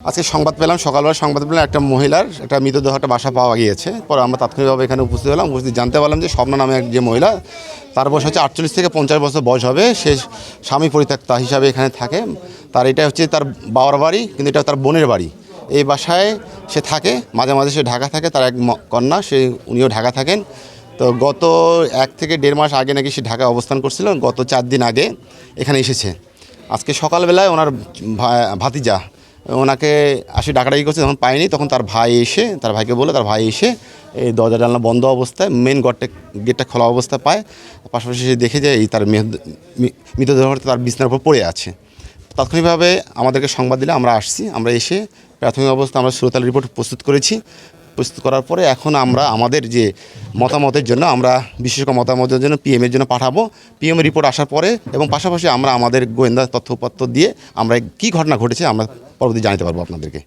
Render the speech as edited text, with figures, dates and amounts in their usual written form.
আজকে সংবাদ পেলাম, সকালবেলা সংবাদ পেলাম একটা মহিলার একটা মৃতদেহ একটা বাসা পাওয়া গিয়েছে। পরে আমরা তাৎক্ষণিকভাবে এখানে উপস্থিত হলাম। উপস্থিত জানতে পারলাম যে স্বপ্না নামে এক যে মহিলা, তার বয়স হচ্ছে 48 থেকে 50 বছর বয়স হবে। সে স্বামী পরিত্যক্তা হিসাবে এখানে থাকে। তার এটা হচ্ছে তার বাবার বাড়ি, কিন্তু এটা তার বোনের বাড়ি। এই বাসায় সে থাকে, মাঝে মাঝে সে ঢাকা থাকে। তার এক কন্যা, উনিও ঢাকা থাকেন। তো গত 1 থেকে 1.5 মাস আগে নাকি সে ঢাকায় অবস্থান করছিল। গত 4 দিন আগে এখানে এসেছে। আজকে সকালবেলায় ওনার ভাতিজা ওনাকে ডাকাডাকি করছে, যখন পায়নি তখন তার ভাইকে বলে, তার ভাই এসে এই দরজা জানলা বন্ধ অবস্থায় মেন গেটটা খোলা অবস্থায় পায়। পাশাপাশি সে দেখে যে এই তার মৃতদেহটা তার বিছানার উপর পড়ে আছে। তাৎক্ষণিকভাবে আমাদেরকে সংবাদ দিলে আমরা আসছি। আমরা এসে প্রাথমিক অবস্থায় আমরা সুরতাল রিপোর্ট প্রস্তুত করার পরে এখন আমরা আমাদের যে মতামতের জন্য আমরা বিশেষজ্ঞ মতামতের জন্য পিএমের জন্য পাঠাবো। পিএম রিপোর্ট আসার পরে এবং পাশাপাশি আমরা আমাদের গোয়েন্দা তথ্যপত্র দিয়ে আমরা কী ঘটনা ঘটেছে আমরা পরবর্তী জানাতে পারবো আপনাদেরকে।